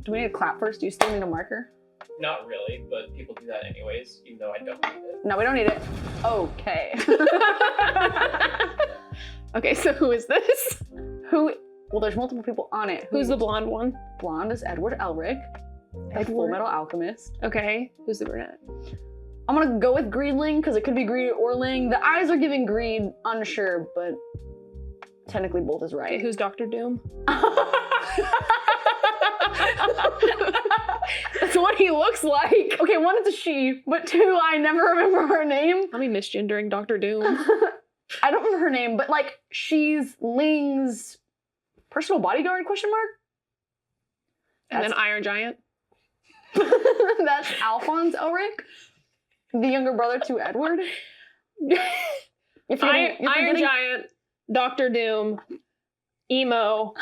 Do we need to clap first? Do you still need a marker? Not really, but people do that anyways, even though I don't need it. No, we don't need it. Okay. Okay, so who is this? Well, there's multiple people on it. Who's the blonde one? Blonde is Edward Elric, like Full Metal Alchemist. Okay, who's the brunette? I'm gonna go with Greedling, because it could be Greed or Ling. The eyes are giving Greed, unsure, but technically both is right. Okay, who's Dr. Doom? That's what he looks like. Okay, one, it's a she, but two, I never remember her name. I'll be misgendering Dr. Doom. I don't remember her name, but like, she's Ling's personal bodyguard, question mark? And then Iron Giant. That's Alphonse Elric, the younger brother to Edward. Iron Giant, Dr. Doom, emo.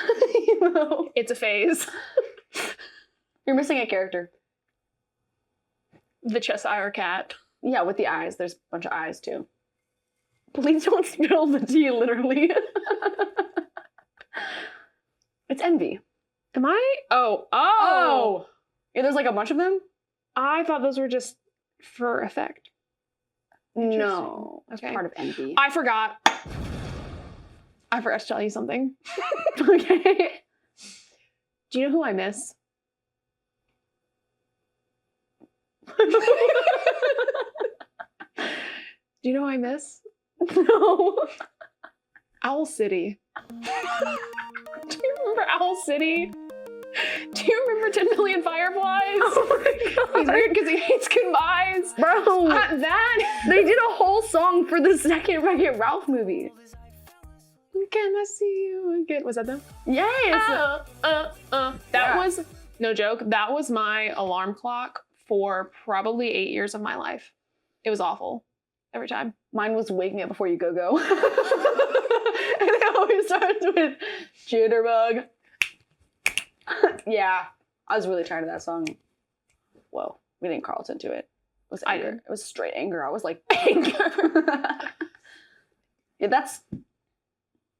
It's a phase. You're missing a character. The Cheshire Cat. Yeah, with the eyes. There's a bunch of eyes too. Please don't spill the tea, literally. It's Envy. Am I? Oh. Yeah, there's like a bunch of them? I thought those were just for effect. No. It's Okay. part of Envy. I forgot to tell you something. Okay. Do you know who I miss? Do you know who I miss? No. Owl City. Do you remember Owl City? Do you remember 10 Million Fireflies? Oh my god. He's weird because he hates goodbyes. Bro. That. They did a whole song for the second Wreck-It Ralph movie. Can I see you again? Was that them? Yes. That Yeah. was, no joke, that was my alarm clock for probably 8 years of my life. It was awful. Every time. Mine was Wake Me Up Before You Go Go. And it always starts with Jitterbug. Yeah. I was really tired of that song. Whoa. We didn't Carlton to it. It was I anger. did. It was straight anger. I was like, anger. Yeah, that's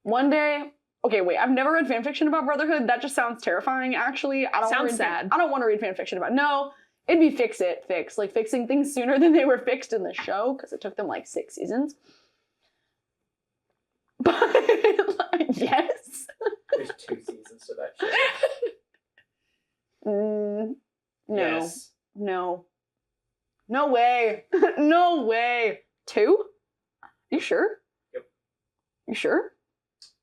one day. Okay, wait. I've never read fanfiction about Brotherhood. That just sounds terrifying, actually. I don't Sounds wanna read sad. I don't want to read fanfiction about No, it'd be fix. Like fixing things sooner than they were fixed in the show, because it took them like 6 seasons. But like, yes. There's 2 seasons to that show. No. Yes. No. No way. No way. 2? You sure? Yep. You sure?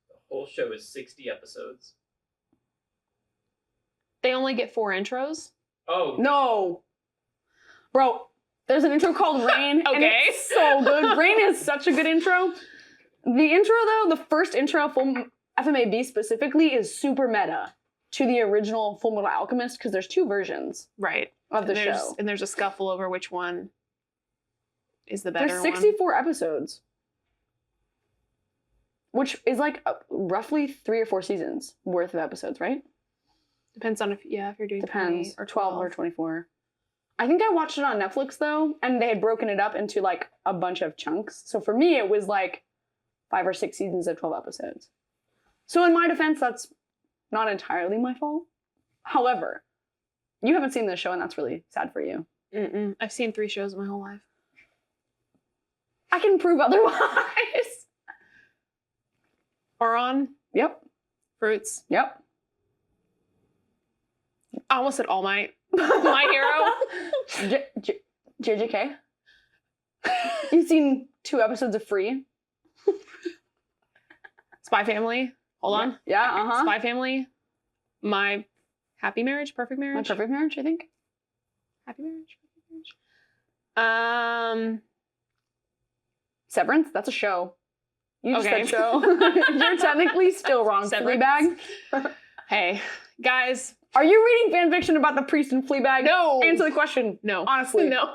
The whole show is 60 episodes. They only get 4 intros. Oh. No. Bro, there's an intro called Rain. And Okay. it's so good. Rain is such a good intro. The intro, though, the first intro, Full FMAB specifically, is super meta to the original Full Metal Alchemist, because there's 2 versions Right. of the There's- show. And there's a scuffle over which one is the better There's one. 64 episodes. Which is like roughly 3 or 4 seasons worth of episodes, right? Depends on if you're doing Depends. 20 or 12 or 24. I think I watched it on Netflix, though, and they had broken it up into like a bunch of chunks. So for me, it was like 5 or 6 seasons of 12 episodes. So in my defense, that's not entirely my fault. However, you haven't seen this show, and that's really sad for you. Mm-mm. I've seen 3 shows my whole life. I can prove otherwise. Oron, Yep. Fruits. Yep. I almost said All Might. My hero. JJK. You've seen 2 episodes of Free? Spy Family. Hold on. Yeah, uh-huh. Spy Family. My Happy Marriage, Perfect My Marriage. Perfect Marriage, I think. Happy Marriage, Perfect Marriage. Severance, that's a show. You just Okay. said show. You're technically still wrong. Severance. Fleabag. Hey, guys. Are you reading fan fiction about the priest in Fleabag? No. Answer the question. No. Honestly. No.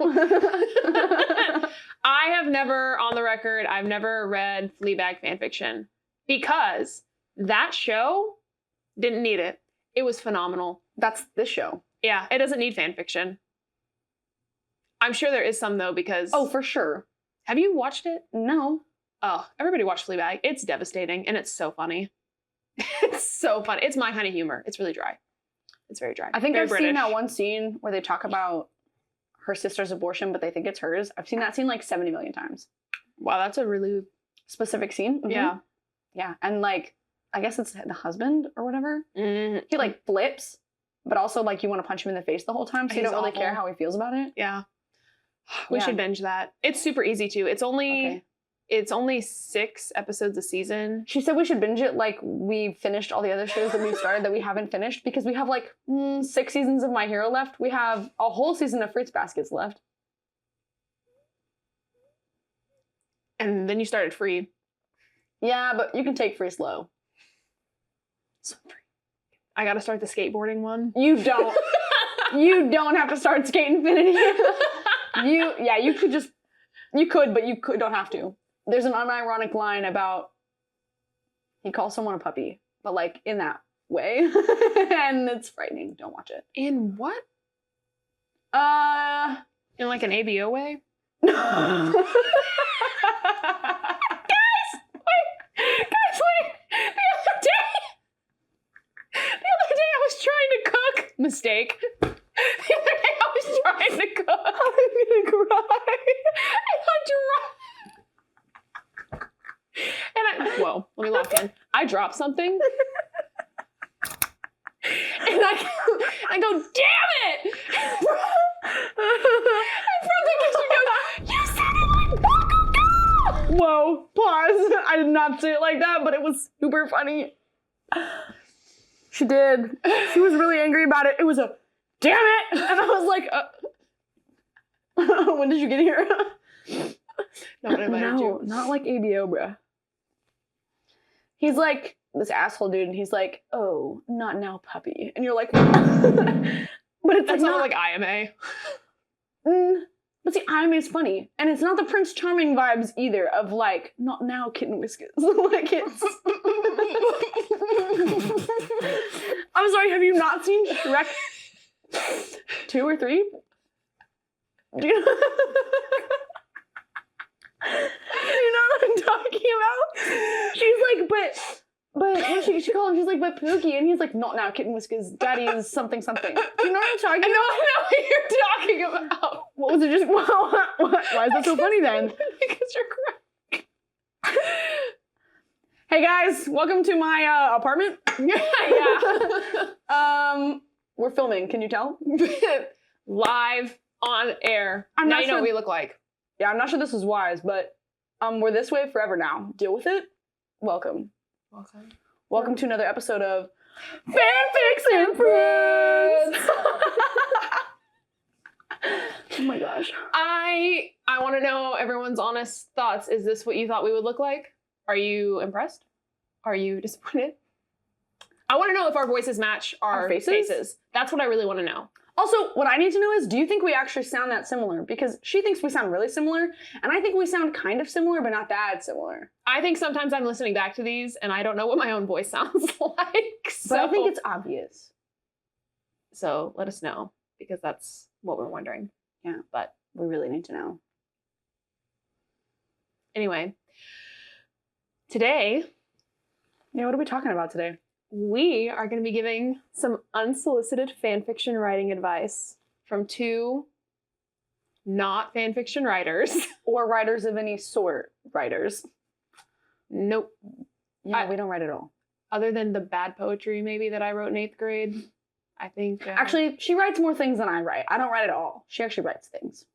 I have never, on the record, I've never read Fleabag fanfiction because that show didn't need it. It was phenomenal. That's this show. Yeah, it doesn't need fanfiction. I'm sure there is some though because... Oh, for sure. Have you watched it? No. Oh, everybody watch Fleabag. It's devastating and it's so funny. It's so funny. It's my kind of humor. It's really dry. It's very dry. I think Very I've British. seen that one scene where they talk about her sister's abortion, but they think it's hers. I've seen that scene like 70 million times. Wow, that's a really Specific scene. Mhm. yeah. Yeah. And like, I guess it's the husband or whatever. Mhm. He like flips, but also like you want to punch him in the face the whole time, so you He's don't really awful. care how he feels about it. Yeah. We Yeah. should binge that. It's super easy too. It's only Okay. 6 episodes a season. She said we should binge it like we finished all the other shows that we've started that we haven't finished, because we have like 6 seasons of My Hero left. We have a whole season of Fruits Baskets left. And then you started Free. Yeah, but you can take free slow. So free. I got to start the skateboarding one. You don't. You don't have to start Skate Infinity. You could just, you could, but don't have to. There's an unironic line about he calls someone a puppy, but like in that way, and it's frightening. Don't watch it. In what? Uh, In like an ABO way? guys, wait. The other day I was trying to cook. Mistake. The other day I was trying to cook. I'm gonna cry. Whoa, let me lock in. I dropped something. And I go, damn it! And from the kitchen goes, you sounded like Bakugan! Whoa, pause. I did not say it like that, but it was super funny. She did. She was really angry about it. It was a, damn it! And I was like, when did you get here? No one invited you. Not like ABO, bruh. He's like, this asshole dude, and he's like, oh, not now, puppy. And you're like, but it's That's like not like IMA. But see, anime is funny. And it's not the Prince Charming vibes either of like, not now, kitten whiskers. Like it's... I'm sorry, have you not seen Shrek 2 or 3? Do you know? Do you know what I'm talking about? She's like, but when she called him, she's like, but Pookie, and he's like, not now, kitten whiskers, daddy is something something. Do you know what I'm talking about? I know what you're talking about. What was it just, what? Why is that so funny then? Because you're correct. Hey guys, welcome to my apartment. Yeah. We're filming, can you tell? Live on air. I'm now not you know sure- what we look like. Yeah, I'm not sure this is wise, but we're this way forever now. Deal with it. Welcome. Welcome to another episode of Fanfiction Fruits. Oh my gosh. I want to know everyone's honest thoughts. Is this what you thought we would look like? Are you impressed? Are you disappointed? I want to know if our voices match our faces. That's what I really want to know. Also, what I need to know is, do you think we actually sound that similar? Because she thinks we sound really similar, and I think we sound kind of similar, but not that similar. I think sometimes I'm listening back to these and I don't know what my own voice sounds like. But I think it's obvious. So let us know, because that's what we're wondering. Yeah. But We really need to know. anyway, today Yeah, what are we talking about today? we are going to be giving some unsolicited fanfiction writing advice from 2 not fanfiction writers. Or writers of any sort. Writers. Nope. Yeah, we don't write at all. Other than the bad poetry maybe that I wrote in 8th grade. I think... Actually, she writes more things than I write. I don't write at all. She actually writes things.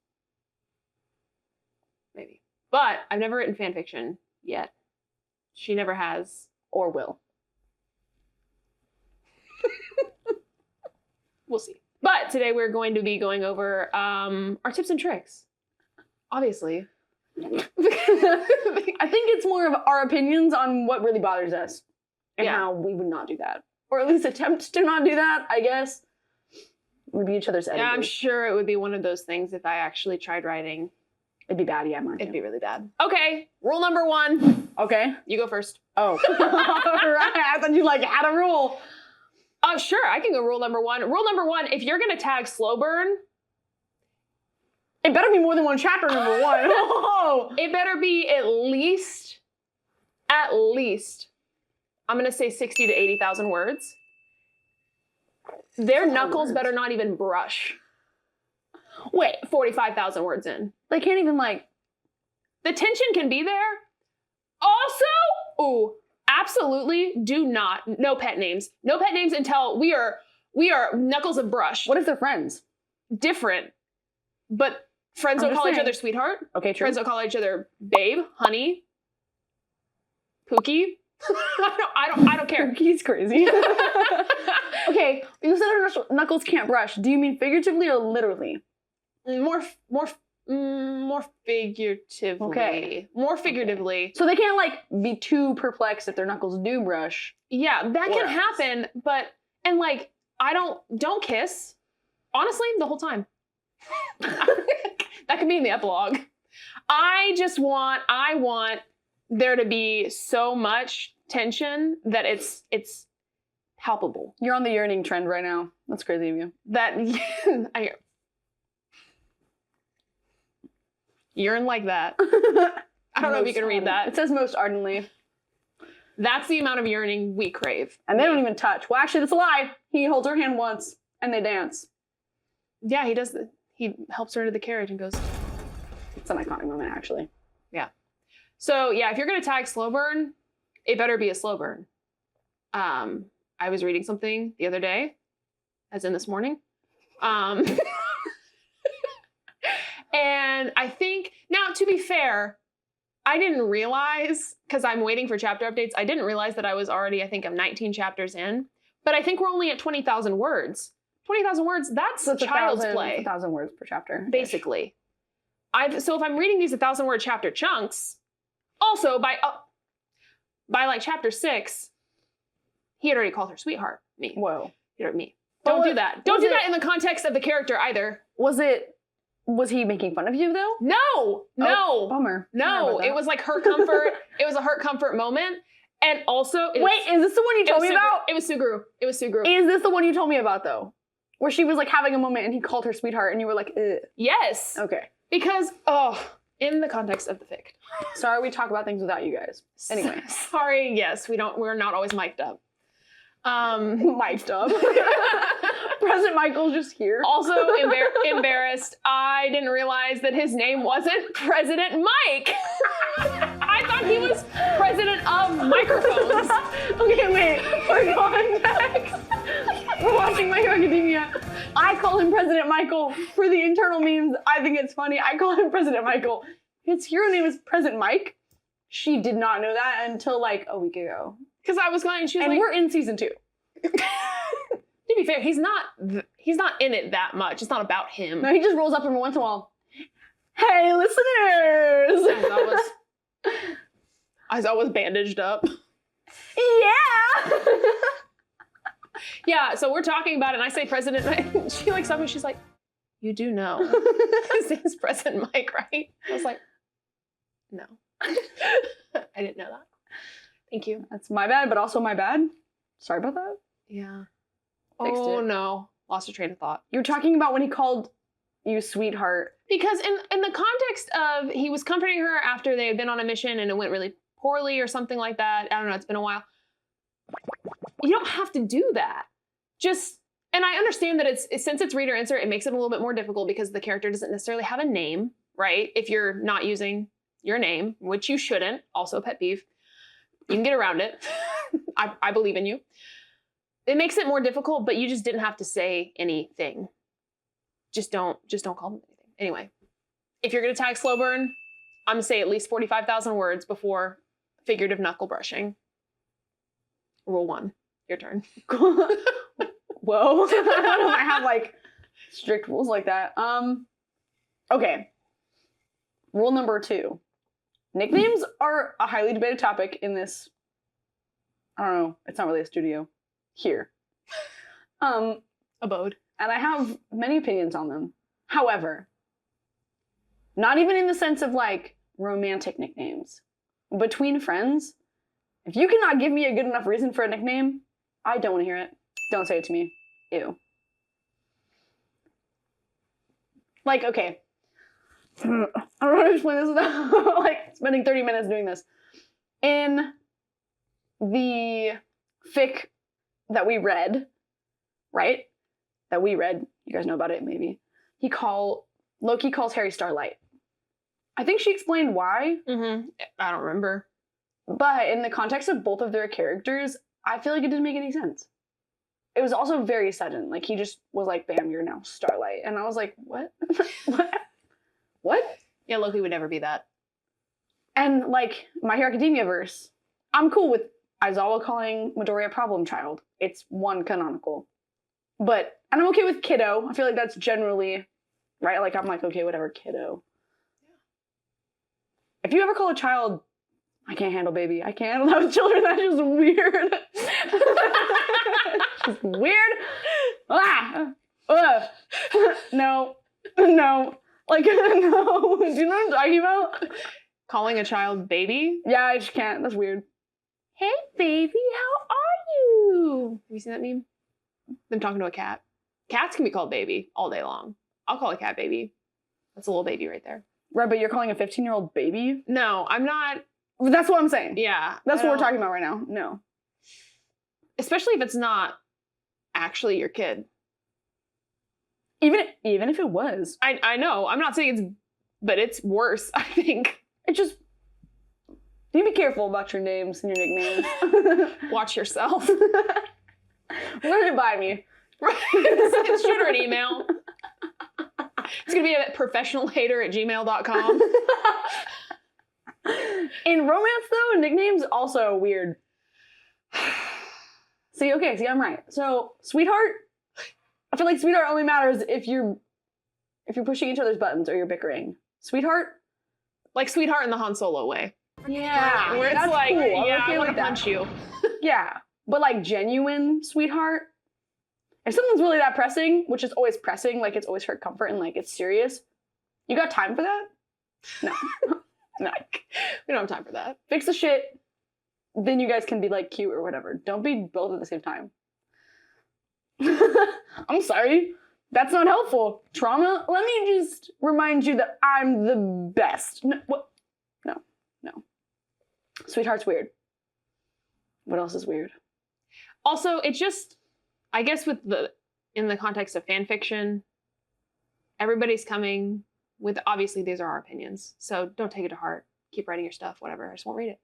maybe. But I've never written fanfiction yet. She never has. Or will. We'll see. But today we're going to be going over our tips and tricks. Obviously. I think it's more of our opinions on what really bothers us. And Yeah. how we would not do that. Or at least attempt to not do that, I guess. We'd be each other's editors. Yeah, I'm sure it would be one of those things if I actually tried writing. It'd be bad, yeah, mine. It'd be really bad. Okay, rule number 1. Okay. You go first. Oh. Right. I thought you had a rule. Oh, sure, I can go rule number 1. Rule number 1, if you're gonna tag slow burn, It better be more than one chapter, number 1. Oh. it better be at least, I'm gonna say 60 to 80,000 words. Their That's a lot of knuckles words. better not even brush. Wait, 45,000 words in. they can't even like. The tension can be there. Also, absolutely do not. No pet names. No pet names until we are knuckles and brush. What if they're friends? Different. But friends I'm don't just call each saying. other sweetheart. Okay, true. Friends don't call each other babe, honey, Pookie. I don't care. He's crazy. Okay, you said her knuckles can't brush. Do you mean figuratively or literally? More figuratively. Okay. More figuratively. So they can't like be too perplexed if their knuckles do brush. Yeah, that Or can else. happen, but and like I don't kiss. Honestly, the whole time. That could be in the epilogue. I want there to be so much tension that it's palpable. You're on the yearning trend right now. That's crazy of you. That yearn like that. I don't know if you can read that. It says most ardently. That's the amount of yearning we crave. And they don't even touch. Well, actually, that's a lie. He holds her hand once and they dance. Yeah, he does. He helps her to the carriage and goes. It's an iconic moment, actually. So yeah, if you're gonna tag slow burn, it better be a slow burn. I was reading something the other day, as in this morning. And I think, now to be fair, I didn't realize, because I'm waiting for chapter updates, I didn't realize that I was already, I think I'm 19 chapters in, but I think we're only at 20,000 words. 20,000 words, that's So it's child's 1,000 play, 1,000 words per chapter. basically. So if I'm reading these 1,000-word chapter chunks, also by like chapter 6, he had already called her sweetheart. Me. Whoa. Me. But Don't what- do that. Don't was do it- that in the context of the character either. Was he making fun of you though? No. Oh, bummer. Sorry No, about that. it was like her comfort. It was a hurt comfort moment. And also, Wait, is this the one you told me about? It was Suguru. It was Suguru. Is this the one you told me about though? Where she was like having a moment and he called her sweetheart and you were like, ugh. Yes. Okay. Because, in the context of the fic. Sorry we talk about things without you guys. Anyway. Sorry, yes, we're not always mic'd up. Mic'd up. President Michael's just here. Also embarrassed. I didn't realize that his name wasn't President Mike. I thought he was president of microphones. Okay, wait. For context. We're watching My Hero Academia. I call him President Michael. For the internal memes, I think it's funny. I call him President Michael. His hero name is President Mike. She did not know that until like a week ago. Because I was going, she was And like, we're in season 2. to be fair, he's not in it that much. It's not about him. No, he just rolls up every once in a while. Hey, listeners! Eyes always bandaged up. Yeah! Yeah, so we're talking about it, and I say President Mike. She like something. She's like, "You do know his name's President Mike, right?" I was like, "No, I didn't know that." Thank you. That's my bad, but also my bad. Sorry about that. Yeah. Fixed Oh it. no, lost a train of thought. You were talking about when he called you sweetheart. Because in the context of he was comforting her after they had been on a mission and it went really poorly or something like that. I don't know. It's been a while. You don't have to do that. And I understand that since it's reader insert, it makes it a little bit more difficult because the character doesn't necessarily have a name, right? If you're not using your name, which you shouldn't, also a pet peeve. You can get around it. I believe in you. It makes it more difficult, but you just didn't have to say anything. Just don't call them anything. Anyway, if you're gonna tag slow burn, I'm gonna say at least 45,000 words before figurative knuckle brushing. Rule 1, your turn. Whoa. I don't know if I have like strict rules like that. Okay. Rule number 2. Nicknames are a highly debated topic in this. I don't know. It's not really a studio here. Abode. And I have many opinions on them. However, not even in the sense of like romantic nicknames. Between friends, if you cannot give me a good enough reason for a nickname, I don't want to hear it. Don't say it to me. Ew. Like, okay. I don't know how to explain this without like spending 30 minutes doing this. In the fic that we read, right? that we read, you guys know about it maybe, Loki calls Harry Starlight. I think she explained why. Mm-hmm. I don't remember. But in the context of both of their characters, I feel like it didn't make any sense. It was also very sudden. Like, he just was like, bam, you're now Starlight. And I was like, what? What? Yeah, Loki would never be that. And, like, My Hero Academia verse, I'm cool with Aizawa calling Midoriya Problem Child. It's one canonical. And I'm okay with Kiddo. I feel like that's generally, right? Like, I'm like, okay, whatever, Kiddo. Yeah. If you ever call a child, I can't handle baby. I can't handle that with children. That's just weird. Just weird. No. Like, no. Do you know what I'm talking about? Calling a child baby? Yeah, I just can't. That's weird. Hey, baby, how are you? Have you seen that meme? Them talking to a cat. Cats can be called baby all day long. I'll call a cat baby. That's a little baby right there. Right, but you're calling a 15-year-old baby? No, I'm not. That's what I'm saying. Yeah. That's what we're talking about right now. No. Especially if it's not actually your kid. Even if it was. I know. I'm not saying but it's worse, I think. It just, you be careful about your names and your nicknames. Watch yourself. Run it by me. Shoot her an email. It's going to be a professionalhater@gmail.com. In romance, though, nicknames also weird. See, I'm right. So, sweetheart, I feel like sweetheart only matters if you're pushing each other's buttons or you're bickering. Sweetheart? Like sweetheart in the Han Solo way. Yeah. Where it's that's like, cool. yeah, okay I want to with punch you. Yeah. But like genuine sweetheart, if someone's really that pressing, which is always pressing, like it's always for comfort and like it's serious, you got time for that? No. No. We don't have time for that. Fix the shit. Then you guys can be like cute or whatever. Don't be both at the same time. I'm sorry. That's not helpful. Trauma? Let me just remind you that I'm the best. No. What? No. Sweetheart's weird. What else is weird? Also, it's just, I guess in the context of fan fiction, everybody's coming with, obviously these are our opinions, so don't take it to heart. Keep writing your stuff, whatever. I just won't read it.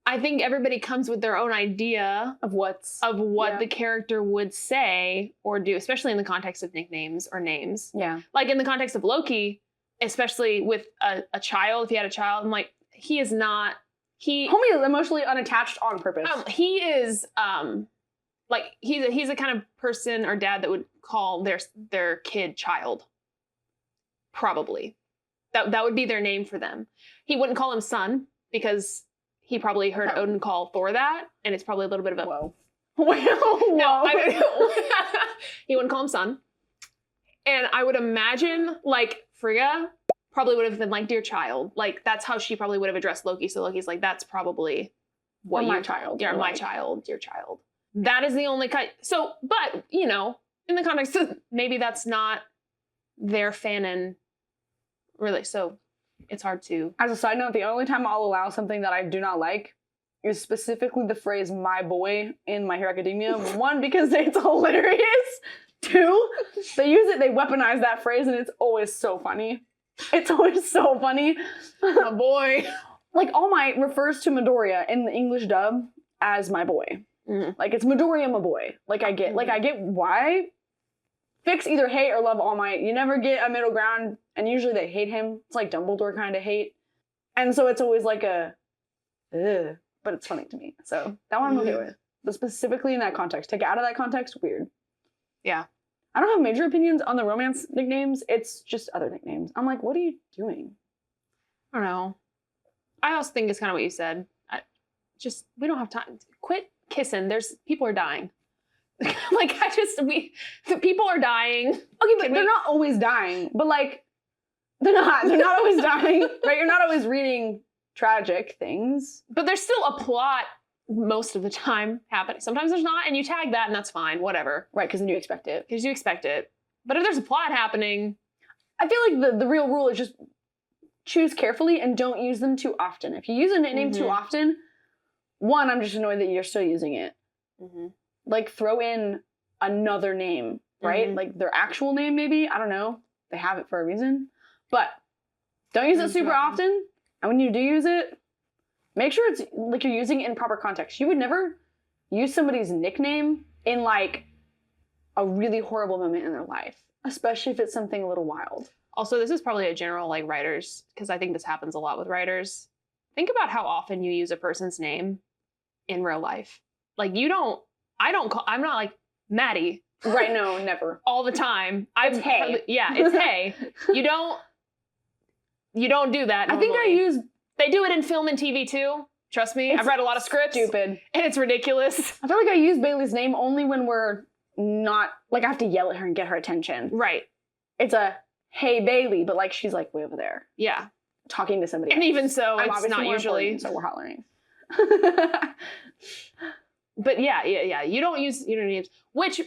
I think everybody comes with their own idea of what the character would say or do, especially in the context of nicknames or names. Yeah. Like in the context of Loki, especially with a child, if he had a child, I'm like, he is not, Homie is emotionally unattached on purpose. He is, like, he's a kind of person or dad that would call their kid child. Probably. That would be their name for them. He wouldn't call him son because he probably heard Odin call Thor that, and it's probably a little bit of a... Whoa. No, he wouldn't call him son. And I would imagine, like, Frigga probably would have been like, dear child. Like, that's how she probably would have addressed Loki. So Loki's like, that's probably what my child. Yeah, my child, your child. That is the only kind. So, but, you know, in the context of maybe that's not their fanon, really. So it's hard to. As a side note, the only time I'll allow something that I do not like is specifically the phrase "my boy" in My Hero Academia. One, because it's hilarious. Two, they use it, they weaponize that phrase, and it's always so funny. It's always so funny. My boy. Like, All Might refers to Midoriya in the English dub as my boy. Mm-hmm. Like, it's Midoriya, my boy. Like, I get why. Fix either hate or love All Might. You never get a middle ground, and usually they hate him. It's like Dumbledore kind of hate. And so it's always like a, ugh, but it's funny to me. So that one I'm okay with. But specifically in that context, take it out of that context, weird. Yeah. I don't have major opinions on the romance nicknames. It's just other nicknames. I'm like, what are you doing? I don't know. I also think it's kind of what you said. We don't have time. Quit kissing. People are dying. Like, the people are dying. Okay, but they're not always dying. But like, they're not always dying, right? You're not always reading tragic things. But there's still a plot most of the time happening. Sometimes there's not, and you tag that, and that's fine, whatever. Right, because then you expect it. Because you expect it. But if there's a plot happening... I feel like the real rule is just choose carefully and don't use them too often. If you use a nickname too often, one, I'm just annoyed that you're still using it. Like, throw in another name, right? Like, their actual name, maybe. I don't know. They have it for a reason. But don't use it super often. And when you do use it, make sure it's, like, you're using it in proper context. You would never use somebody's nickname in, like, a really horrible moment in their life, especially if it's something a little wild. Also, this is probably a general, like, writers, because I think this happens a lot with writers. Think about how often you use a person's name in real life. Like, I'm not like Maddie. Right, no, never. All the time. It's hey. Yeah, it's hey. You don't do that normally. I think I use... They do it in film and TV too. Trust me. I've read a lot of scripts. Stupid. And it's ridiculous. I feel like I use Bailey's name only when we're not... Like, I have to yell at her and get her attention. Right. It's a, hey, Bailey, but, like, she's, like, way over there. Yeah. Talking to somebody And else. even so, I'm it's not usually... So we're hollering. But yeah. You don't use names. Which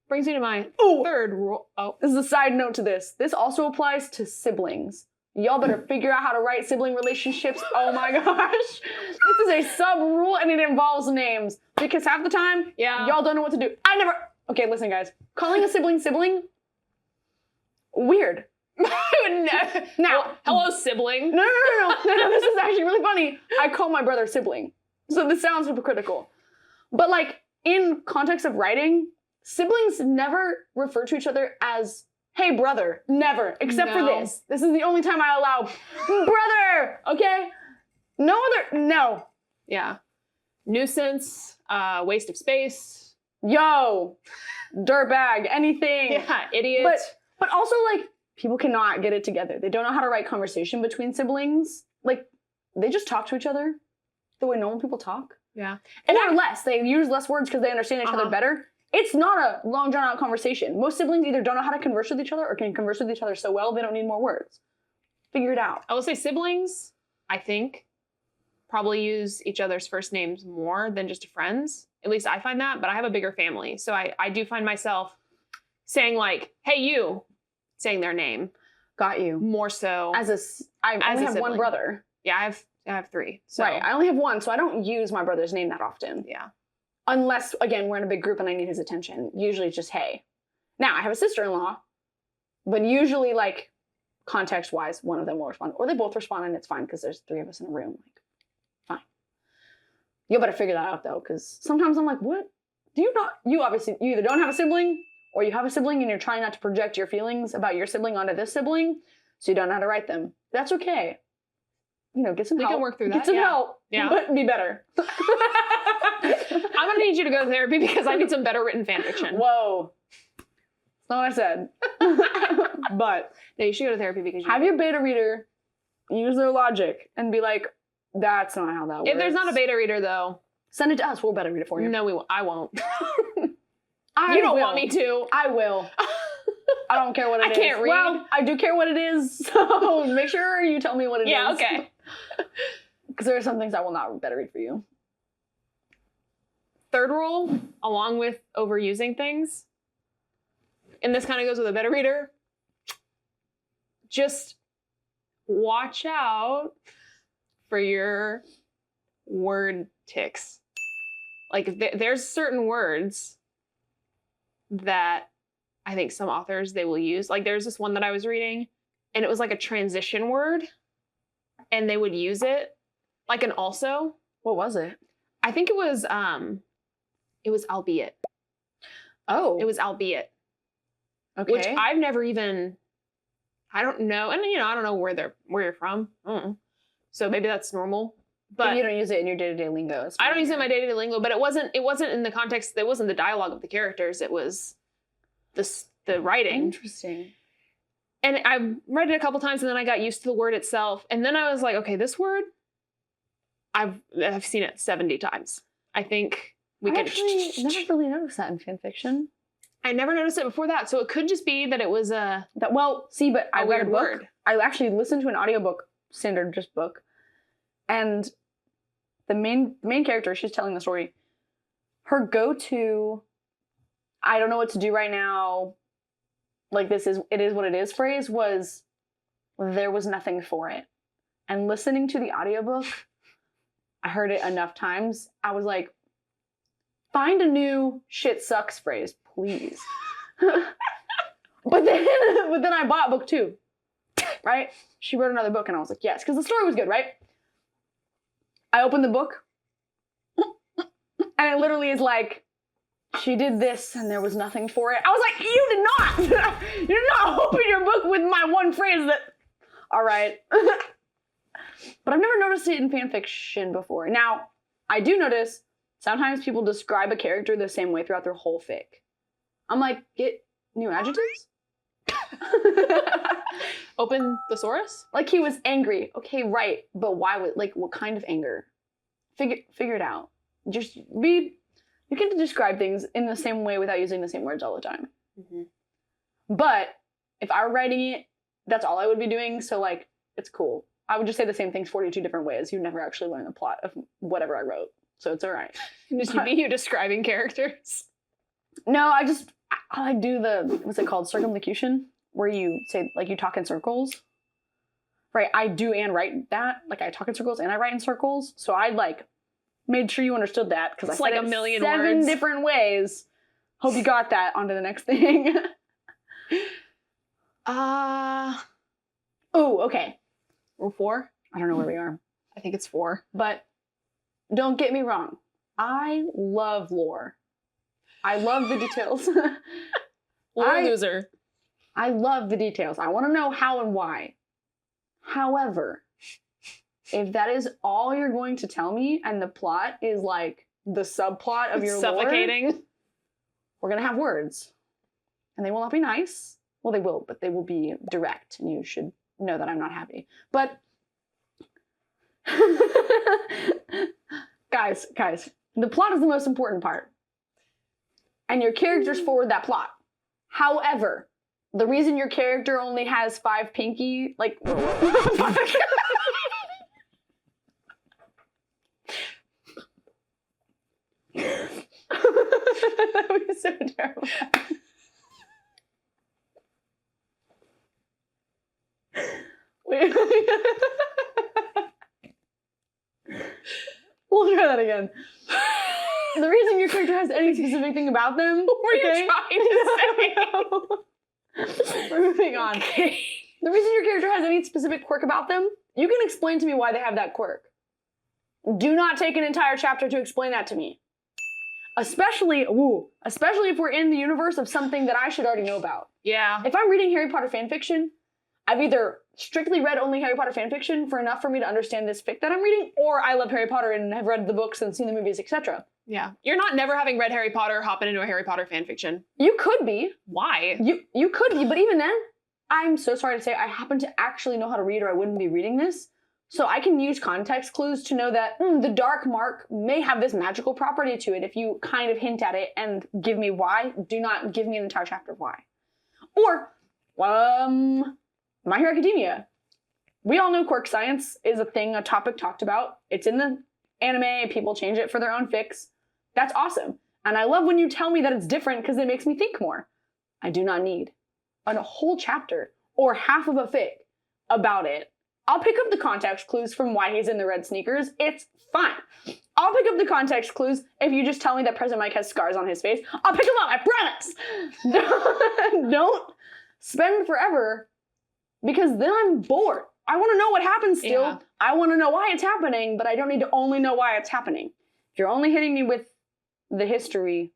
brings me to my third rule. Oh. This is a side note to this. This also applies to siblings. Y'all better figure out how to write sibling relationships. Oh my gosh. This is a sub rule and it involves names. Because half the time, y'all don't know what to do. Okay, listen guys. Calling a sibling, weird. Now, hello, sibling. No, this is actually really funny. I call my brother sibling. So this sounds hypocritical. But like, in context of writing, siblings never refer to each other as, hey, brother. Never. Except for this. This is the only time I allow brother, okay? No. Yeah. Nuisance, waste of space. Yo, dirtbag, anything. Yeah, idiot. But also, like, people cannot get it together. They don't know how to write conversation between siblings. Like, they just talk to each other the way normal people talk. Yeah. Or less. They use less words because they understand each other better. It's not a long, drawn-out conversation. Most siblings either don't know how to converse with each other or can converse with each other so well they don't need more words. Figure it out. I will say siblings, I think, probably use each other's first names more than just friends. At least I find that, but I have a bigger family. So I do find myself saying like, hey, you, saying their name. Got you. More so. I only have one brother. Yeah, I have three. So. Right, I only have one, so I don't use my brother's name that often. Yeah. Unless, again, we're in a big group and I need his attention. Usually it's just, hey. Now, I have a sister-in-law, but usually, like, context-wise, one of them will respond. Or they both respond and it's fine because there's three of us in a room. Like, fine. You better figure that out, though, because sometimes I'm like, what? You either don't have a sibling or you have a sibling and you're trying not to project your feelings about your sibling onto this sibling, so you don't know how to write them. That's okay. You know, get some help. We can work through that. Get some help. Yeah. But be better. I'm gonna need you to go to therapy because I need some better written fan fiction. Whoa. That's not what I said. But no, you should go to therapy because you have your beta reader use their logic and be like, that's not how that works. If there's not a beta reader though, send it to us. We'll beta read it for you. No, I won't. You don't want me to. I will. I don't care what it is. I can't read. Well, I do care what it is, so make sure you tell me what it is. Yeah, okay. Because there are some things I will not better read for you. Third rule, along with overusing things, and this kind of goes with a beta reader, just watch out for your word tics. Like, there's certain words that I think some authors, they will use. Like, there's this one that I was reading, and it was like a transition word, and they would use it like an also. What was it? I think it was albeit. Oh. It was albeit. Okay. Which I've never even, I don't know. And I don't know where you're from. So maybe that's normal. But you don't use it in your day-to-day lingo. I don't use it in my day-to-day lingo, but it wasn't in the context, it wasn't the dialogue of the characters, it was the writing. Interesting. And I read it a couple times and then I got used to the word itself. And then I was like, okay, this word, I've seen it 70 times. I think we could. Actually never really noticed that in fan fiction. I never noticed it before that. So it could just be that it was I read a book. Word. I actually listened to an audiobook, standard just book. And the main character, she's telling the story. Her go-to, I don't know what to do right now, like it is what it is phrase was, there was nothing for it. And listening to the audiobook, I heard it enough times. I was like, find a new shit sucks phrase, please. but then I bought book 2, right? She wrote another book and I was like, yes, because the story was good, right? I opened the book and it literally is like, she did this and there was nothing for it. I was like, you did not open your book with my one phrase that, all right. But I've never noticed it in fanfiction before. Now, I do notice sometimes people describe a character the same way throughout their whole fic. I'm like, get new adjectives? Open thesaurus? Like he was angry. Okay, right. But why would, like, what kind of anger? Figure it out. Just you can describe things in the same way without using the same words all the time. Mm-hmm. But if I were writing it, that's all I would be doing. So, like, it's cool. I would just say the same things 42 different ways. You never actually learn the plot of whatever I wrote. So it's all right. Just you describing characters? No, I like do the, what's it called? Circumlocution, where you say, like, you talk in circles. Right, I do and write that. Like, I talk in circles and I write in circles. So I, like, made sure you understood that because I said like it a million 7 words. different ways. Hope you got that. On to the next thing. Oh, okay. Or 4? I don't know where we are. I think it's 4. But don't get me wrong. I love lore. I love the details. Loser. I love the details. I want to know how and why. However, if that is all you're going to tell me and the plot is like the subplot of your suffocating lore, we're going to have words. And they will not be nice. Well, they will, but they will be direct, and you should know that I'm not happy. But guys, the plot is the most important part. And your characters forward that plot. However, the reason your character only has 5 pinky, like, that would be so terrible. Wait. We'll try that again. The reason your character has any specific thing about them. What are you trying to say? We're moving on. Okay. The reason your character has any specific quirk about them, you can explain to me why they have that quirk. Do not take an entire chapter to explain that to me. Especially if we're in the universe of something that I should already know about. Yeah. If I'm reading Harry Potter fanfiction, I've either strictly read only Harry Potter fanfiction for enough for me to understand this fic that I'm reading, or I love Harry Potter and have read the books and seen the movies, etc. Yeah. You're not never having read Harry Potter hopping into a Harry Potter fanfiction. You could be. Why? You could be, but even then, I'm so sorry to say I happen to actually know how to read or I wouldn't be reading this. So I can use context clues to know that the dark mark may have this magical property to it if you kind of hint at it and give me why. Do not give me an entire chapter of why. Or, My Hero Academia. We all know quirk science is a thing, a topic talked about. It's in the anime, people change it for their own fics. That's awesome. And I love when you tell me that it's different because it makes me think more. I do not need a whole chapter or half of a fic about it. I'll pick up the context clues from why he's in the red sneakers. It's fine. I'll pick up the context clues if you just tell me that President Mike has scars on his face. I'll pick them up, I promise. Don't spend forever because then I'm bored. I want to know what happens still. Yeah. I want to know why it's happening, but I don't need to only know why it's happening. If you're only hitting me with the history,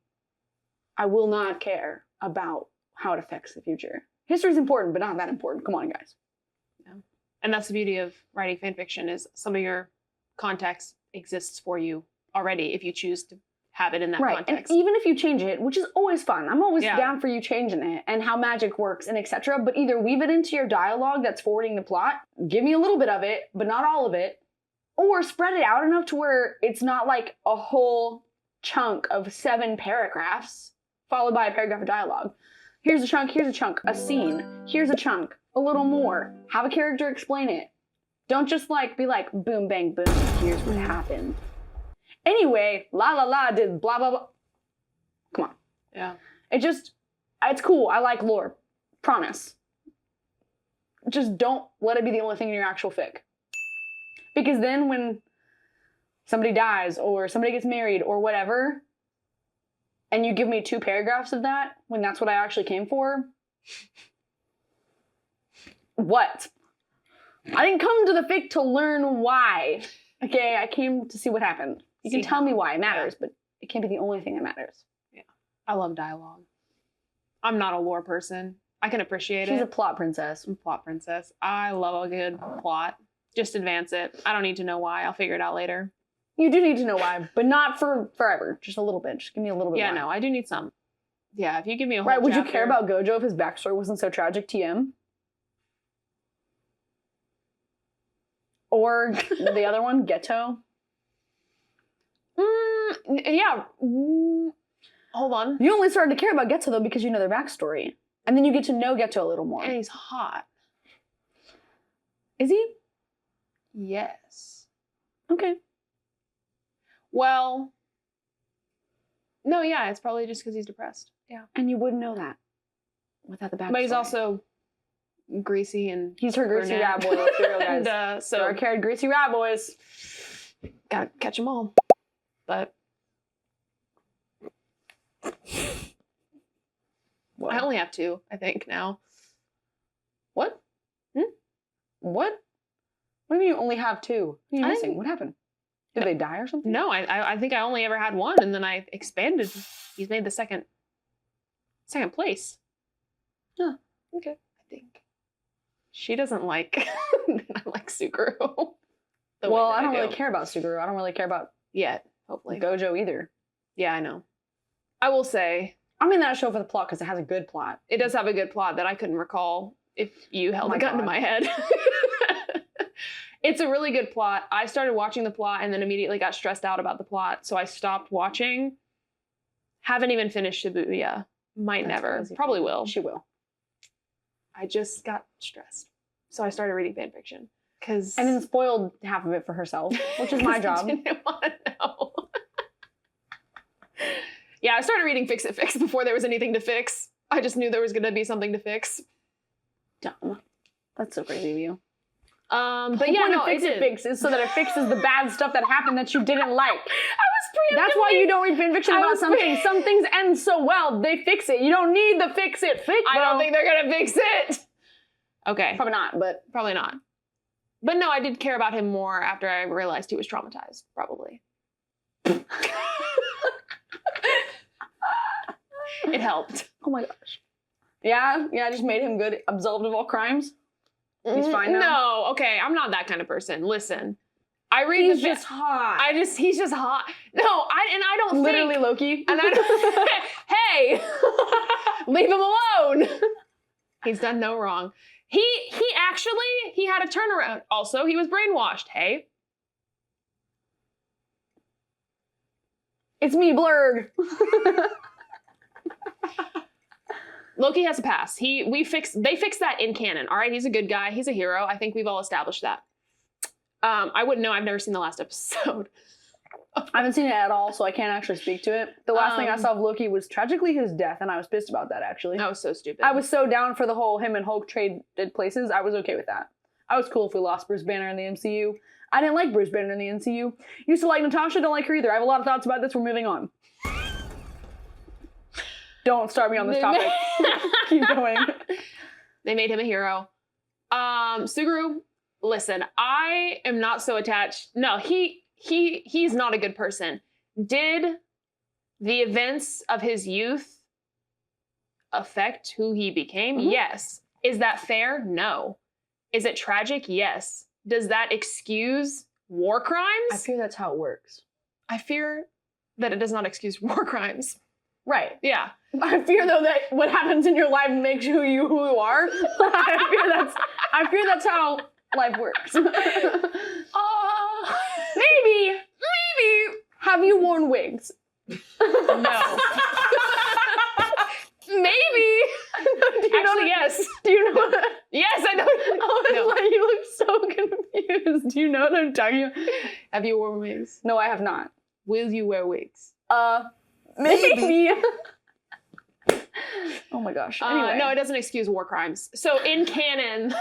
I will not care about how it affects the future. History is important, but not that important. Come on, guys. And that's the beauty of writing fanfiction is some of your context exists for you already if you choose to have it in that context. And even if you change it, which is always fun. I'm always Yeah. down for you changing it and how magic works and etc. But either weave it into your dialogue that's forwarding the plot, give me a little bit of it, but not all of it, or spread it out enough to where it's not like a whole chunk of 7 paragraphs followed by a paragraph of dialogue. Here's a chunk, a scene, here's a chunk, a little more. Have a character explain it. Don't just like be like, boom, bang, boom, here's what happened. Anyway, la la la did blah, blah, blah. Come on. Yeah. It's cool. I like lore. Promise. Just don't let it be the only thing in your actual fic. Because then when somebody dies or somebody gets married or whatever, and you give me 2 paragraphs of that when that's what I actually came for, what? I didn't come to the fic to learn why. Okay, I came to see what happened. You can tell me why it matters, but it can't be the only thing that matters. Yeah. I love dialogue. I'm not a lore person. I can appreciate it. She's a plot princess. I'm a plot princess. I love a good plot. Just advance it. I don't need to know why. I'll figure it out later. You do need to know why, but not for forever. Just a little bit. Just give me a little bit Yeah, more. no, I do need some. Yeah, if you give me a whole Right, would you chapter- care about Gojo if his backstory wasn't so tragic, TM? Or the other one, Geto? Yeah. Hold on. You only started to care about Geto, though, because you know their backstory. And then you get to know Geto a little more. And he's hot. Is he? Yes. Okay. Well, no, yeah, it's probably just because he's depressed. Yeah. And you wouldn't know that without the backstory. But he's also greasy and He's her greasy brunette. rat boy, let's be real, guys. And, so dark-haired greasy rat boys. gotta catch them all. But What? I only have 2, I think, now. What? Hmm? What? What do you mean you only have 2? What are you I missing? didn't- What happened? Did they die or something? No, I think I only ever had 1, and then I expanded. He's made the second place. Huh. Okay. I think she doesn't like I like Suguru. the way Well, that I don't do. really care about Suguru. I don't really care about Yet, hopefully. Gojo either. Yeah, I know. I will say I'm in that show for the plot because it has a good plot. it does have a good plot that I couldn't recall if you held my a gun to God. my head. It's a really good plot. I started watching the plot and then immediately got stressed out about the plot, so I stopped watching. Haven't even finished Shibuya. Might That's never. crazy. Probably will. She will. I just got stressed. So I started reading fanfiction. Cause And then spoiled half of it for herself, which is my 'cause job. I didn't want to know. Yeah, I started reading Fix It Fix before there was anything to fix. I just knew there was gonna be something to fix. Dumb. That's so crazy of you. But yeah, no, Fix It Fixes so that it fixes the bad stuff that happened that you didn't like. That's why you don't read fanfiction I about was something. Some things end so well, they fix it. You don't need the fix it fix. I don't think they're gonna fix it. Okay, Probably not, but probably not. But no, I did care about him more after I realized he was traumatized, probably. It helped. oh my gosh. Yeah, I just made him good, absolved of all crimes. He's fine now? No, okay, I'm not that kind of person. Listen, I read He's the just hot. he's just hot. No, I don't Literally think, Loki. and I don't, hey, leave him alone. He's done no wrong. He had a turnaround. Also, he was brainwashed. Hey, It's me, Blurg. Loki has a pass. They fixed that in canon. All right, he's a good guy. He's a hero. I think we've all established that. I wouldn't know. I've never seen the last episode. I haven't seen it at all, so I can't actually speak to it. The last thing I saw of Loki was tragically his death, and I was pissed about that, actually. That was so stupid. I was so down for the whole him and Hulk traded places. I was okay with that. I was cool if we lost Bruce Banner in the MCU. I didn't like Bruce Banner in the MCU. Used to like Natasha, don't like her either. I have a lot of thoughts about this. We're moving on. Don't start me on this topic. Keep going. They made him a hero. Suguru, listen, I am not so attached. No, he's not a good person. Did the events of his youth affect who he became? Mhm. Yes. Is that fair? No. Is it tragic? Yes. Does that excuse war crimes? I fear that's how it works. I fear that it does not excuse war crimes. Right. Yeah. I fear though that what happens in your life makes you who you are. I fear that's how life works. Maybe. Have you worn wigs? No. Maybe. Actually, yes. Do you know what? Yes, I know. Oh, it's No. like you look so confused. Do you know what I'm talking about? Have you worn wigs? No, I have not. Will you wear wigs? Maybe. Oh my gosh. Anyway. No, it doesn't excuse war crimes. So in canon,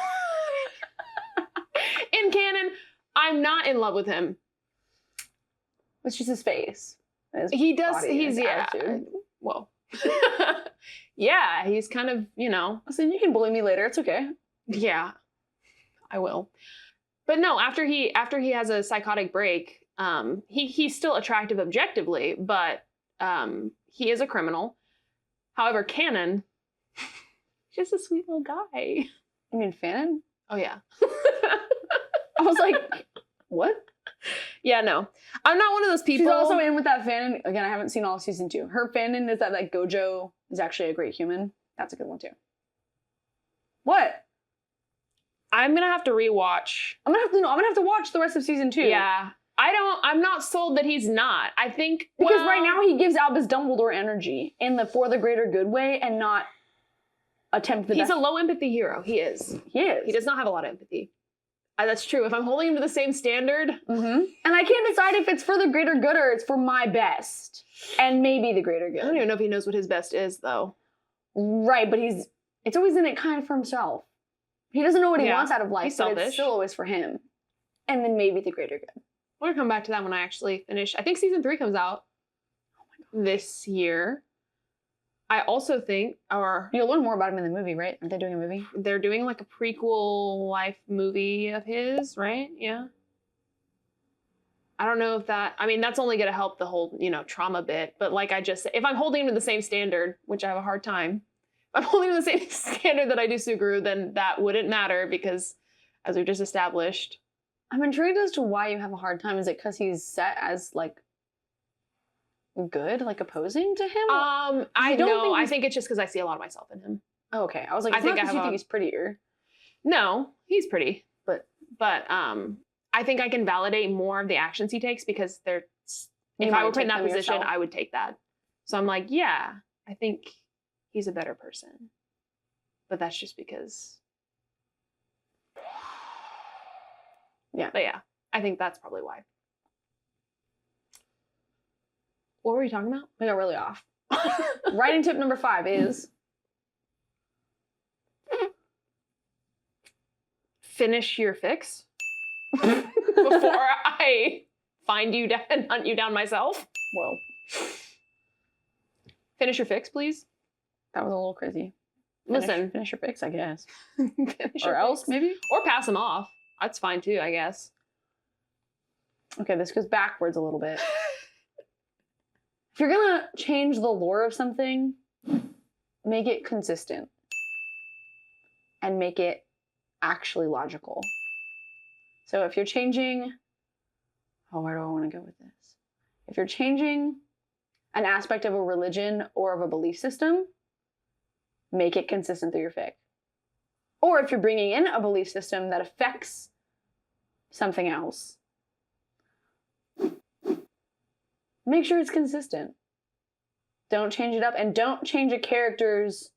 I'm not in love with him. It's just his face. His He does. body and He's his yeah. attitude. Whoa. Yeah, he's kind of, So you can bully me later. It's okay. yeah, I will. But no, after he has a psychotic break, he's still attractive objectively, but he is a criminal. However, Cannon, just a sweet little guy. You mean Fannin? Oh yeah. I was like, what? Yeah, no. I'm not one of those people. She's also in with that Fannin. Again, I haven't seen all of season 2. Her Fannin is that like Gojo is actually a great human. That's a good one too. What? I'm gonna have to rewatch. I'm gonna have to watch the rest of season 2. Yeah. I'm not sold that he's not. I think because right now he gives Albus Dumbledore energy in the for the greater good way and not attempt the he's best. a low empathy hero. He is. He is. He does not have a lot of empathy. That's true. If I'm holding him to the same standard. And I can't decide if it's for the greater good or it's for my best. And maybe the greater good. I don't even know if he knows what his best is, though. Right, but it's always in it kind of for himself. He doesn't know what he wants out of life, He's but selfish. it's still always for him. And then maybe the greater good. We're gonna come back to that when I actually finish. I think season 3 comes out this year. I also think you'll learn more about him in the movie, right? Aren't they doing a movie? They're doing like a prequel life movie of his, right? Yeah. I don't know if that's only gonna help the whole, trauma bit. But like I just said, if I'm holding him to the same standard, which I have a hard time, if I'm holding him to the same standard that I do Suguru, then that wouldn't matter because, as we've just established, I'm intrigued as to why you have a hard time. Is it because he's set as like good, like opposing to him? I think it's just because I see a lot of myself in him. Oh, okay. I was like, you think he's prettier. No, he's pretty, but I think I can validate more of the actions he takes because if I were put in that position, I would take that. So I'm like, yeah, I think he's a better person. But that's just because. Yeah. But yeah, I think that's probably why. What were we talking about? We got really off. Writing tip number 5 is finish your fix before I find you down and hunt you down myself. Whoa. Finish your fix, please. That was a little crazy. Finish your fix, I guess. Or else, maybe? Or pass them off. That's fine too, I guess. Okay, this goes backwards a little bit. If you're gonna change the lore of something, make it consistent. And make it actually logical. So if you're changing... where do I want to go with this? If you're changing an aspect of a religion or of a belief system, make it consistent through your fic. Or if you're bringing in a belief system that affects something else, make sure it's consistent. Don't change it up, and don't change a character's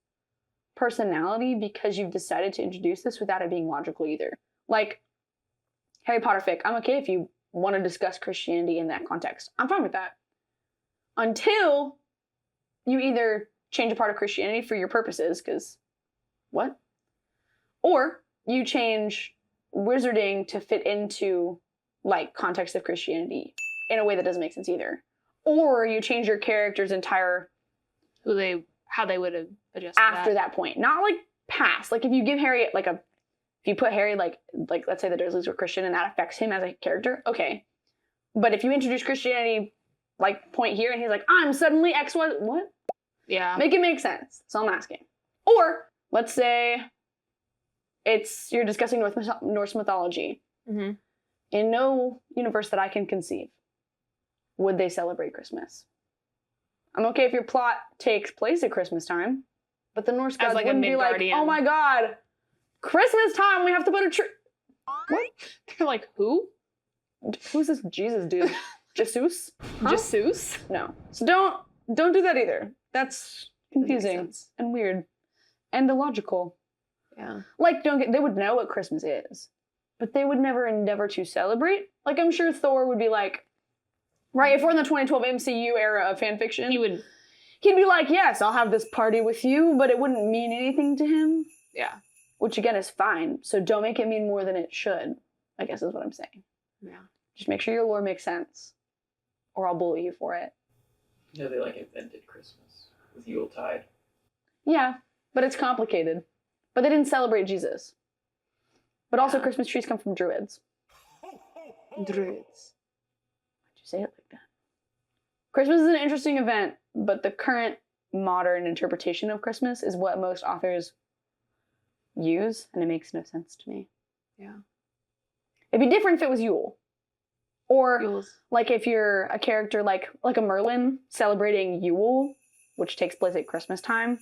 personality because you've decided to introduce this without it being logical either. Like, Harry Potter fic, I'm okay if you want to discuss Christianity in that context. I'm fine with that. Until you either change a part of Christianity for your purposes, because what? Or you change wizarding to fit into, like, context of Christianity in a way that doesn't make sense either. Or you change your character's entire... how they would have adjusted after that point. Not, like, past. Like, if you give Harry, like, if you put Harry, like let's say the Dursleys were Christian and that affects him as a character, okay. But if you introduce Christianity, like, point here, and he's like, I'm suddenly X, Y, what? Yeah. Make it make sense. So I'm asking. Or, let's say you're discussing Norse mythology. Mm-hmm. In no universe that I can conceive would they celebrate Christmas. I'm okay if your plot takes place at Christmas time, but the Norse gods like wouldn't be like, oh my god, Christmas time, we have to put a tree. What? They're like, who? Who's this Jesus dude? Jesus? Huh? Jesus? No. So don't do that either. That's confusing and weird and illogical. Yeah. Like, they would know what Christmas is, but they would never endeavor to celebrate. Like, I'm sure Thor would be like, right, if we're in the 2012 MCU era of fanfiction, he'd be like, yes, I'll have this party with you, but it wouldn't mean anything to him. Yeah. Which, again, is fine. So don't make it mean more than it should, I guess is what I'm saying. Yeah. Just make sure your lore makes sense, or I'll bully you for it. Yeah, they, like, invented Christmas. with Yuletide. Yeah, but it's complicated. But they didn't celebrate Jesus. But also Yeah. Christmas trees come from Druids. Druids. Why'd you say it like that? Christmas is an interesting event, but the current modern interpretation of Christmas is what most authors use, and it makes no sense to me. Yeah. It'd be different if it was Yule. Or Yules. like if you're a character like a Merlin celebrating Yule, which takes place at Christmas time.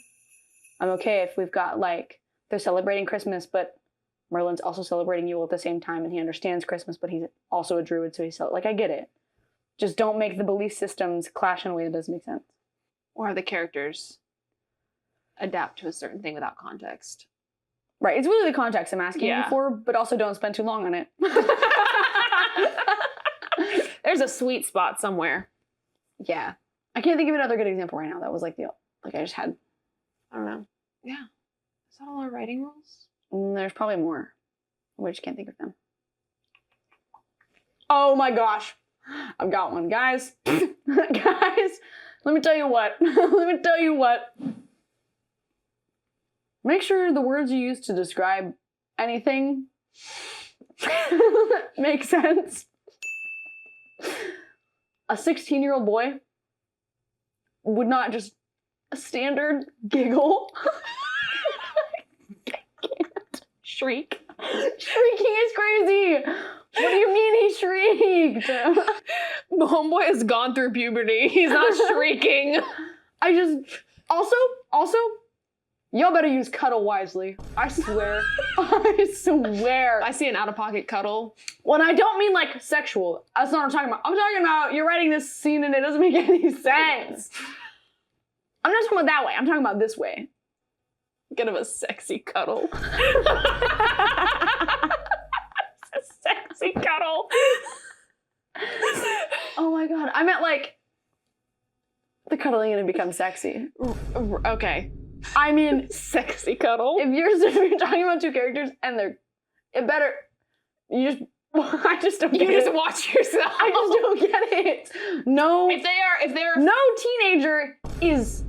I'm okay if we've got like they're celebrating Christmas, but Merlin's also celebrating Yule at the same time, and he understands Christmas, but he's also a druid, so he's like, I get it. Just don't make the belief systems clash in a way that doesn't make sense. Or the characters adapt to a certain thing without context. Right, it's really the context I'm asking Yeah. you for, but also don't spend too long on it. There's a sweet spot somewhere. Yeah. I can't think of another good example right now. That was like I just had. I don't know. Yeah. Is that all our writing rules? There's probably more. We just can't think of them. Oh my gosh. I've got one. Guys. Guys, let me tell you what. Make sure the words you use to describe anything make sense. A 16-year-old boy would not just a standard giggle. Shriek. Shrieking is crazy. What do you mean he shrieked? Homeboy has gone through puberty. He's not shrieking. I just also y'all better use cuddle wisely. I swear. I swear. I see an out-of-pocket cuddle. When I don't mean like sexual. That's not what I'm talking about. I'm talking about you're writing this scene and it doesn't make any sense. I'm not talking about that way. I'm talking about this way. Get him a sexy cuddle. A sexy cuddle. Oh my god. I meant like the cuddling and it becomes sexy. Okay. I mean, Sexy cuddle. if you're talking about two characters and I just don't get You just it. watch yourself. I just don't get it. No. If they're No teenager is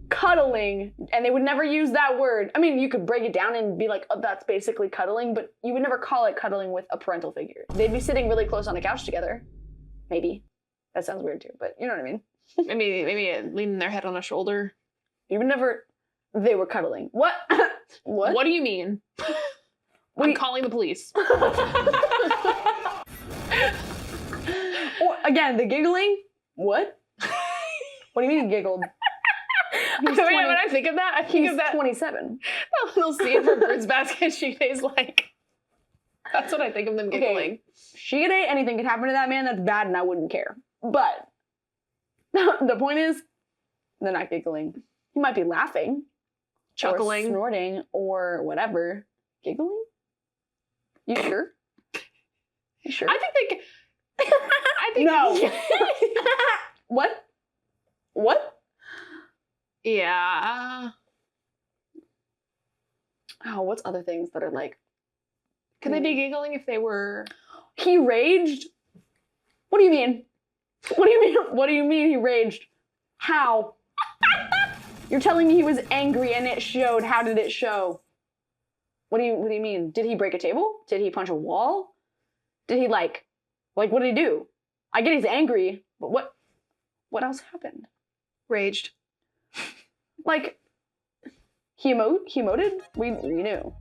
cuddling, and they would never use that word. I mean, you could break it down and be like, oh, that's basically cuddling, but you would never call it cuddling with a parental figure. They'd be sitting really close on the couch together. Maybe. That sounds weird too, but you know what I mean. maybe leaning their head on a shoulder. You would never, they were cuddling. What? What? What do you mean? I'm calling the police. Or, again, the giggling. What? What do you mean he giggled? When I think of that, I think He's of that 27. little scene from Bird's Basket. She's like, that's what I think of them giggling. Shigure, anything could happen to that man that's bad and I wouldn't care. But the point is, they're not giggling. He might be laughing. Chuckling. Or snorting or whatever. Giggling? You sure? You sure? I think No. What? What? Yeah. Oh, what's other things that are like, Could they be giggling if they were... he raged? What do you mean? What do you mean? What do you mean he raged? How? You're telling me he was angry and it showed. How did it show? What do you mean? Did he break a table? Did he punch a wall? Did he like what did he do? I get he's angry, but what else happened? Raged. Like he emoted? We knew.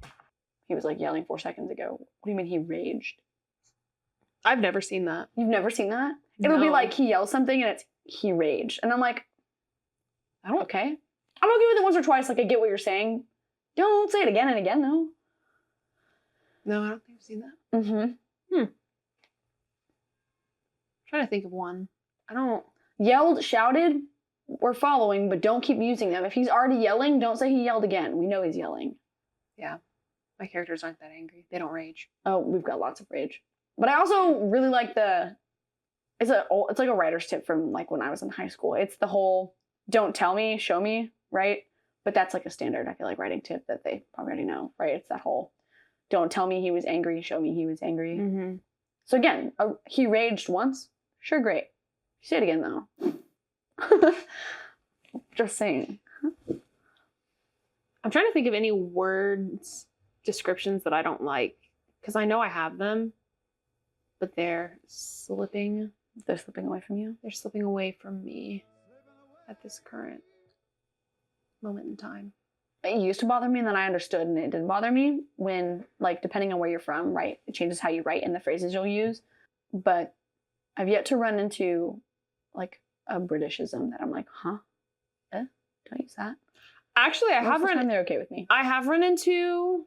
He was like yelling 4 seconds ago. What do you mean he raged? I've never seen that. You've never seen that? It'll be No. like he yells something and it's he raged. And I'm like, okay. I'm okay with it once or twice. Like I get what you're saying. Don't say it again and again though. No, I don't think I've seen that. Mm-hmm. trying to think of one. I don't... Yelled, shouted, we're following, but don't keep using them. If he's already yelling, don't say he yelled again. We know he's yelling. Yeah. My characters aren't that angry. They don't rage. Oh, we've got lots of rage. But I also really like it's like a writer's tip from like when I was in high school. It's the whole don't tell me, show me, right? But that's like a standard, I feel like, writing tip that they probably already know, right? It's that whole don't tell me he was angry, show me he was angry. Mm-hmm. So again, he raged once. Sure, great. Say it again though. Just saying. I'm trying to think of any words, descriptions that I don't like. Because I know I have them. But they're slipping. They're slipping away from you? They're slipping away from me at this current moment in time. It used to bother me, and then I understood, and it didn't bother me when, like, depending on where you're from, right? It changes how you write and the phrases you'll use. But I've yet to run into, like, a Britishism that I'm like, huh? Don't use that. Actually, They're okay with me. I have run into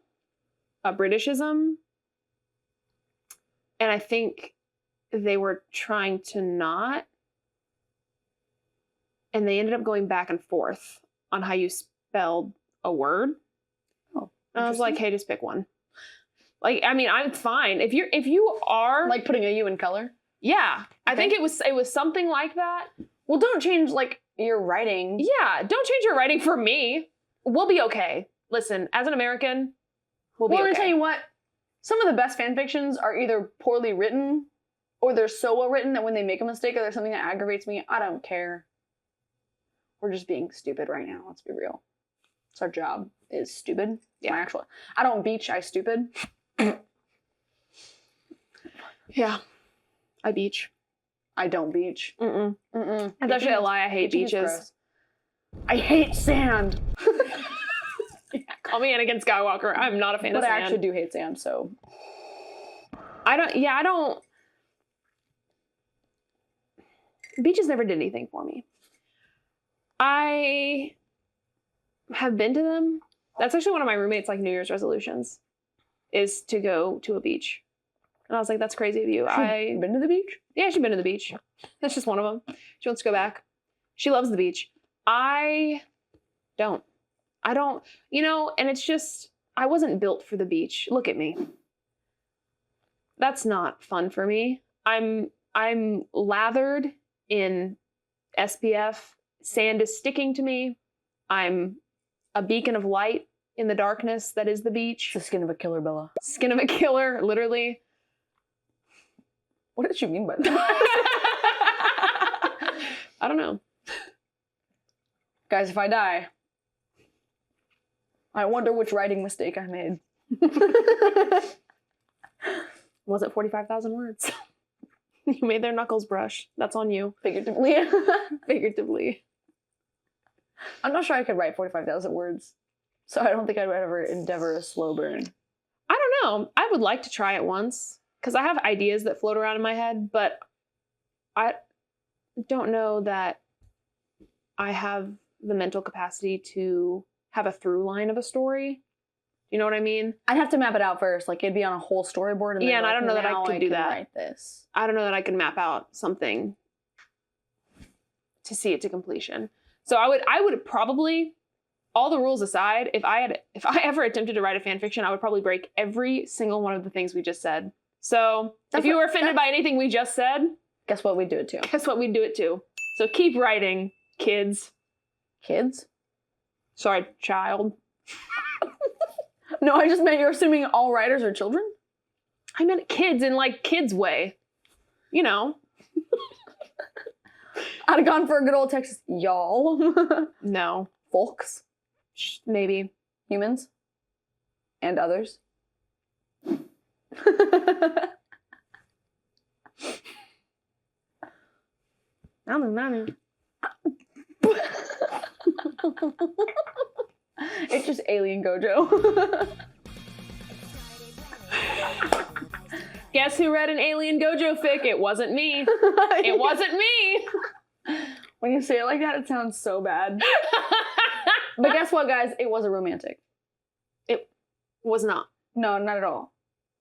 a Britishism, and I think they were trying to not, and they ended up going back and forth on how you spelled a word. Oh, and I was like, hey, just pick one. Like, I mean, I'm fine. If you are like putting a U in color. Yeah. Okay. I think it was something like that. Well, don't change like your writing. Yeah, don't change your writing for me. We'll be okay. Listen, as an American, we'll be okay. Well, let me tell you what. Some of the best fan fictions are either poorly written, or they're so well written that when they make a mistake or there's something that aggravates me, I don't care. We're just being stupid right now. Let's be real. It's our job. Is stupid. Yeah. I don't beach. I stupid. Yeah. I beach. I don't beach. Mm-mm. Mm-mm. That's actually a lie. I hate Beaching is beaches. gross. I hate sand. Call me Anakin Skywalker. I'm not a fan of But sand. I actually do hate sand, so. I don't. Beaches never did anything for me. I have been to them. That's actually one of my roommates' like New Year's resolutions, is to go to a beach. And I was like, that's crazy of you. You've been to the beach? Yeah, she's been to the beach. That's just one of them. She wants to go back. She loves the beach. I don't, and it's just, I wasn't built for the beach. Look at me. That's not fun for me. I'm lathered in SPF. Sand is sticking to me. I'm a beacon of light in the darkness that is the beach. The skin of a killer, Bella. Skin of a killer, literally. What did you mean by that? I don't know. Guys, if I die, I wonder which writing mistake I made. Was it 45,000 words? You made their knuckles brush. That's on you. Figuratively. Figuratively. I'm not sure I could write 45,000 words, so I don't think I'd ever endeavor a slow burn. I don't know. I would like to try it once, because I have ideas that float around in my head, but I don't know that I have the mental capacity to have a through line of a story. You know what I mean? I'd have to map it out first. Like, it'd be on a whole storyboard. And Yeah, then and I don't know that I now could do can that. Write this. I don't know that I can map out something to see it to completion. So I would probably, all the rules aside, if I ever attempted to write a fan fiction, I would probably break every single one of the things we just said. So if you were offended by anything we just said, guess what? We'd do it too. guess what? We'd do it too. So keep writing, kids. Kids? Sorry, child. No, I just meant you're assuming all writers are children? I meant kids in like kids way. You know. I'd have gone for a good old Texas y'all. No. Folks. Maybe. Humans. And others. It's just Alien Gojo. Guess who read an Alien Gojo fic? It wasn't me. It wasn't me. When you say it like that, it sounds so bad. But guess what, guys? It was a romantic. It was not. No, not at all.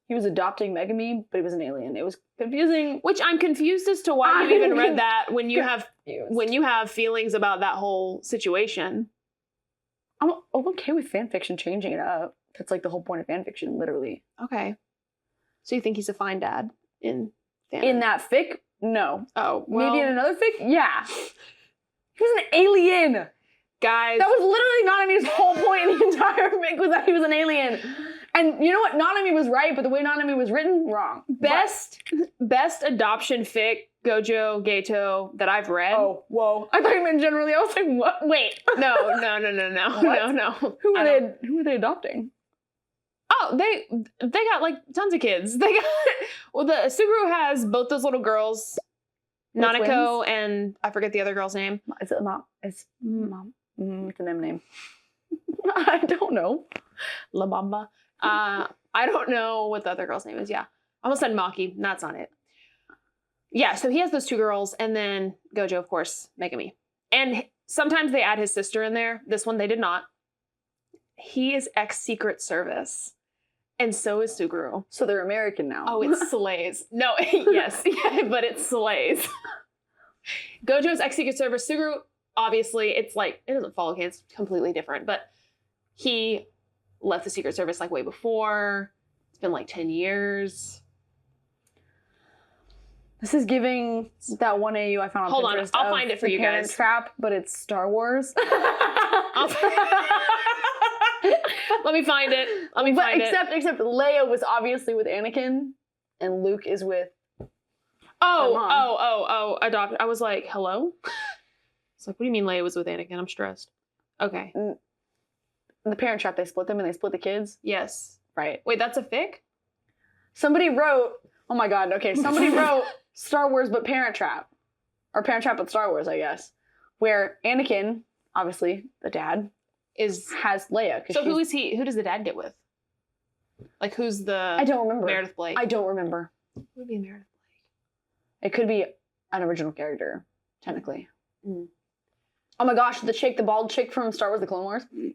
He was adopting Megami, but he was an alien. It was confusing. Which I'm confused as to why you even read that when you confused. have feelings about that whole situation. I'm okay with fanfiction changing it up. That's like the whole point of fanfiction, literally. Okay. So you think he's a fine dad in fan? In that fic, no. Oh, well. Maybe in another fic, yeah. He was an alien. Guys. That was literally not, I mean, his whole point in the entire fic was that he was an alien. And you know what? Nanami was right, but the way Nanami was written, wrong. Best adoption fic Gojo Gato that I've read. Oh, whoa! I thought you meant generally. I was like, what? Wait, No. What? No. Who I are don't- they? Who are they adopting? Oh, they got like tons of kids. They got the Suguru has both those little girls, With Nanako and I forget the other girl's name. Is it mom? It's mom. It's an M name. I don't know. La Bamba. I don't know what the other girl's name is. Yeah, I almost said Maki. That's not it. Yeah, so he has those 2 girls, and then Gojo, of course, Megami. And sometimes they add his sister in there. This one they did not. He is ex-Secret Service, and so is Suguru. So they're American now. Oh, it slays. No, yes, yeah, but it slays. Gojo's ex-Secret Service. Suguru, obviously, it's like, it doesn't follow canon, it's completely different, but he left the Secret Service like way before. It's been like 10 years. This is giving that one AU I found on Hold on, Pinterest. I'll of find it for The you Parent guys. Trap, but it's Star Wars. Let me find it. Except Leia was obviously with Anakin, and Luke is with. Adopted. I was like, hello? It's like, what do you mean Leia was with Anakin? I'm stressed. Okay. The Parent Trap. They split them and they split the kids. Yes. Right. Wait, that's a fic? Somebody wrote. Oh my God. Okay. Somebody wrote Star Wars, but Parent Trap, or Parent Trap, but Star Wars, I guess, where Anakin, obviously the dad, has Leia. So who is he? Who does the dad get with? Like, who's the? I don't remember. Meredith Blake. I don't remember. Who would be Meredith It could be an original character, technically. Mm. Oh my gosh, the bald chick from Star Wars: The Clone Wars. Who?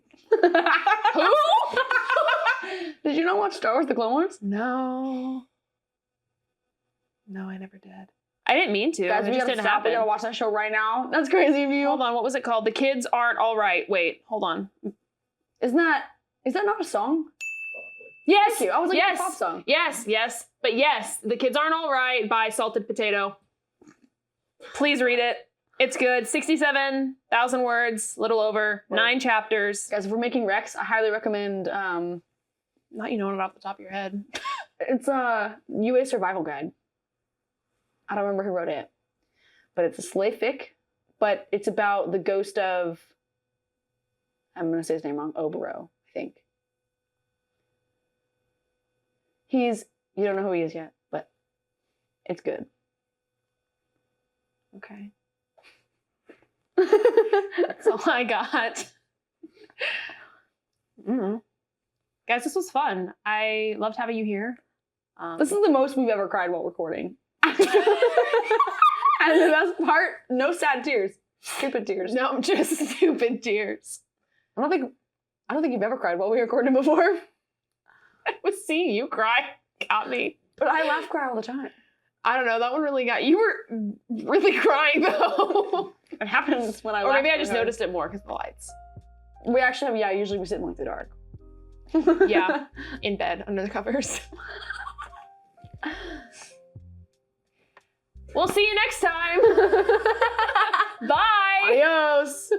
Did you not watch Star Wars: The Clone Wars? No. No, I never did. I didn't mean to. Guys, it we just gotta didn't stop. happen. We gotta watch that show right now. That's crazy of you. Hold on, what was it called? The kids aren't all right. Wait, hold on. Is that not a song? Yes, Thank you. I was like, yes, it's a pop song. yes, but yes, The Kids Aren't All Right by Salted Potato. Please read it. It's good. 67,000 words, little over, Wow. 9 chapters. Guys, if we're making Rex, I highly recommend. Not you know it off the top of your head. It's a UA survival guide. I don't remember who wrote it, but it's a slave fic. But it's about the ghost of. I'm gonna say his name wrong. Obero, I think. You don't know who he is yet, but it's good. Okay. That's all I got. Guys, this was fun. I loved having you here. This is the most we've ever cried while recording. And the best part, no sad tears. Stupid tears. No, just stupid tears. I don't think you've ever cried while we recorded before. I was seeing you cry. Got me. But I laugh cry all the time. I don't know. That one really got you. Were really crying though. It happens when I Or laugh. maybe I really just hard. noticed it more because of the lights. We actually have, usually we sit in like the dark. Yeah, in bed under the covers. We'll see you next time. Bye. Adios.